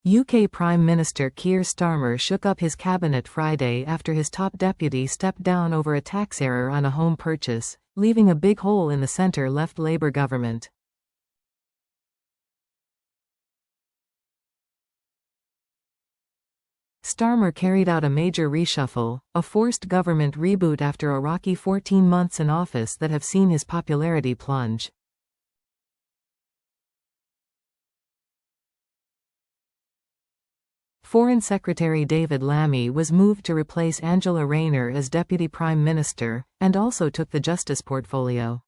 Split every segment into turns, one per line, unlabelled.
UK Prime Minister Keir Starmer shook up his cabinet Friday after his top deputy stepped down over a tax error on a home purchase, leaving a big hole in the centre-left Labour government. Starmer carried out a major reshuffle, a forced government reboot after a rocky 14 months in office that have seen his popularity plunge. Foreign Secretary David Lammy was moved to replace Angela Rayner as Deputy Prime Minister, and also took the Justice portfolio.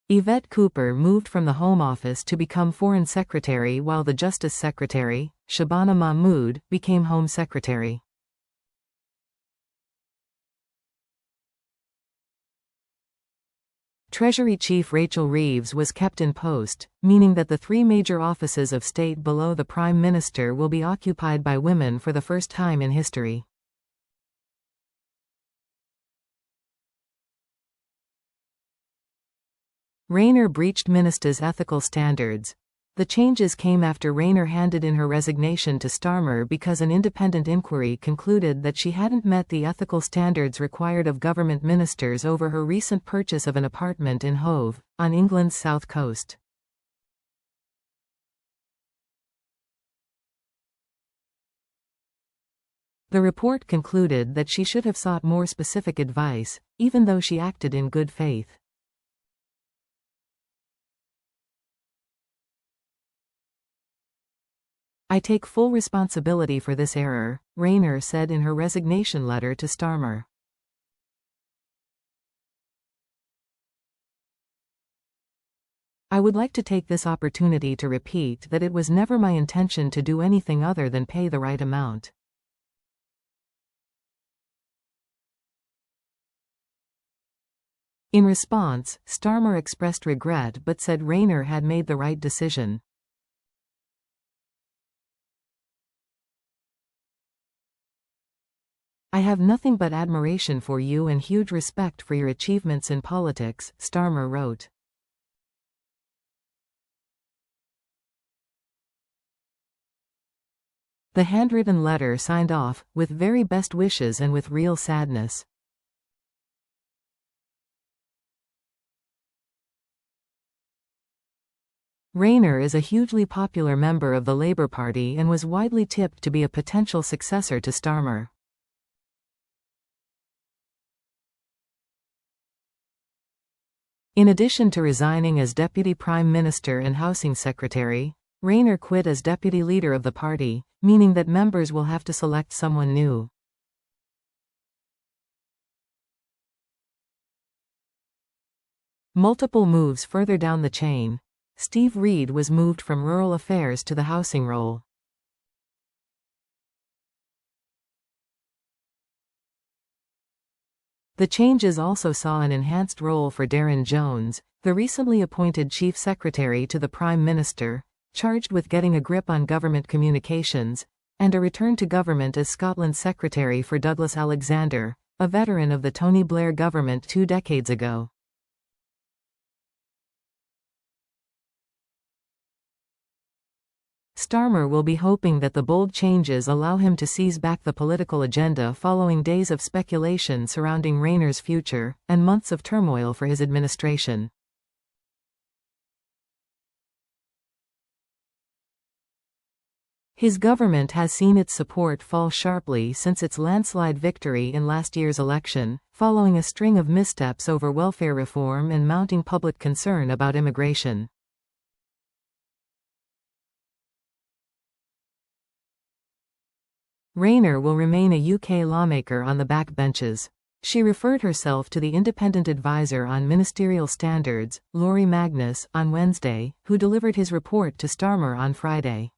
Yvette Cooper moved from the Home Office to become Foreign Secretary, while the Justice Secretary, Shabana Mahmood, became Home Secretary. Treasury Chief Rachel Reeves was kept in post, meaning that the three major offices of state below the Prime Minister will be occupied by women for the first time in history. Rayner breached Minister's ethical standards. The changes came after Rayner handed in her resignation to Starmer because an independent inquiry concluded that she hadn't met the ethical standards required of government ministers over her recent purchase of an apartment in Hove, on England's south coast. The report concluded that she should have sought more specific advice, even though she acted in good faith. "I take full responsibility for this error," Rayner said in her resignation letter to Starmer. "I would like to take this opportunity to repeat that it was never my intention to do anything other than pay the right amount." In response, Starmer expressed regret but said Rayner had made the right decision. "I have nothing but admiration for you and huge respect for your achievements in politics," Starmer wrote. The handwritten letter signed off, "With very best wishes and with real sadness." Rayner is a hugely popular member of the Labour Party and was widely tipped to be a potential successor to Starmer. In addition to resigning as Deputy Prime Minister and Housing Secretary, Rayner quit as Deputy Leader of the party, meaning that members will have to select someone new. Multiple moves further down the chain. Steve Reed was moved from Rural Affairs to the housing role. The changes also saw an enhanced role for Darren Jones, the recently appointed Chief Secretary to the Prime Minister, charged with getting a grip on government communications, and a return to government as Scotland's Secretary for Douglas Alexander, a veteran of the Tony Blair government 2 decades ago. Starmer will be hoping that the bold changes allow him to seize back the political agenda following days of speculation surrounding Rayner's future, and months of turmoil for his administration. His government has seen its support fall sharply since its landslide victory in last year's election, following a string of missteps over welfare reform and mounting public concern about immigration. Rayner will remain a UK lawmaker on the backbenches. She referred herself to the independent advisor on ministerial standards, Laurie Magnus, on Wednesday, who delivered his report to Starmer on Friday.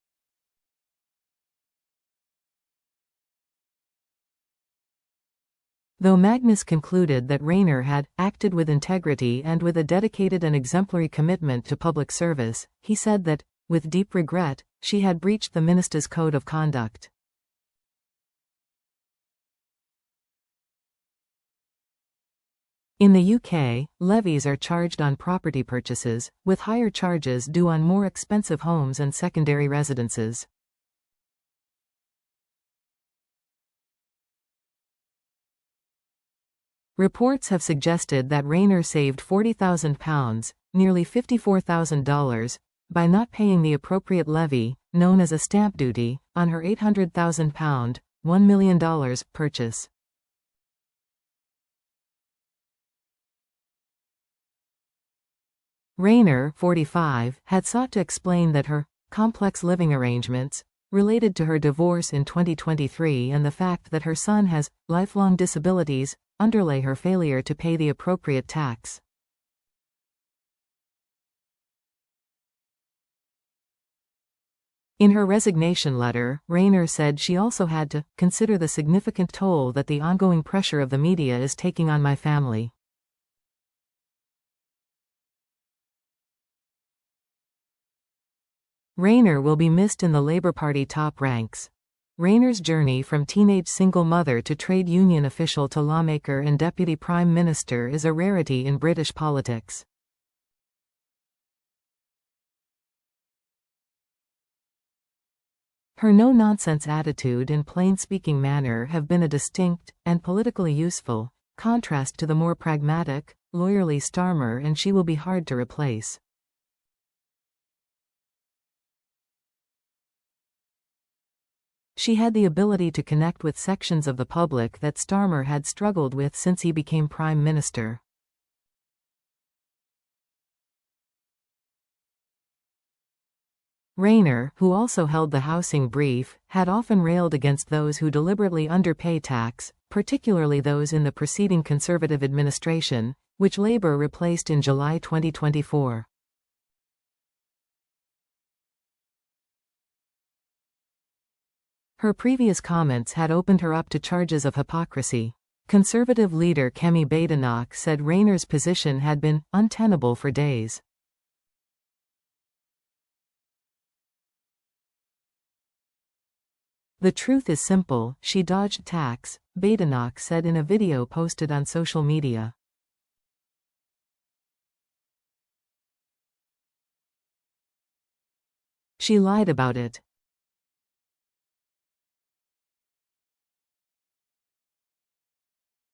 Though Magnus concluded that Rayner had acted with integrity and with a dedicated and exemplary commitment to public service, he said that, with deep regret, she had breached the minister's code of conduct. In the UK, levies are charged on property purchases, with higher charges due on more expensive homes and secondary residences. Reports have suggested that Rayner saved £40,000, nearly $54,000, by not paying the appropriate levy, known as a stamp duty, on her £800,000, $1 million, purchase. Rayner, 45, had sought to explain that her complex living arrangements, related to her divorce in 2023 and the fact that her son has lifelong disabilities, underlay her failure to pay the appropriate tax. In her resignation letter, Rayner said she also had to consider the significant toll that the ongoing pressure of the media is taking on my family. Rayner will be missed in the Labour Party top ranks. Rayner's journey from teenage single mother to trade union official to lawmaker and deputy prime minister is a rarity in British politics. Her no-nonsense attitude and plain-speaking manner have been a distinct, and politically useful, contrast to the more pragmatic, lawyerly Starmer, and she will be hard to replace. She had the ability to connect with sections of the public that Starmer had struggled with since he became Prime Minister. Rayner, who also held the housing brief, had often railed against those who deliberately underpay tax, particularly those in the preceding Conservative administration, which Labour replaced in July 2024. Her previous comments had opened her up to charges of hypocrisy. Conservative leader Kemi Badenoch said Rayner's position had been untenable for days. The truth is simple, she dodged tax, Badenoch said in a video posted on social media. She lied about it.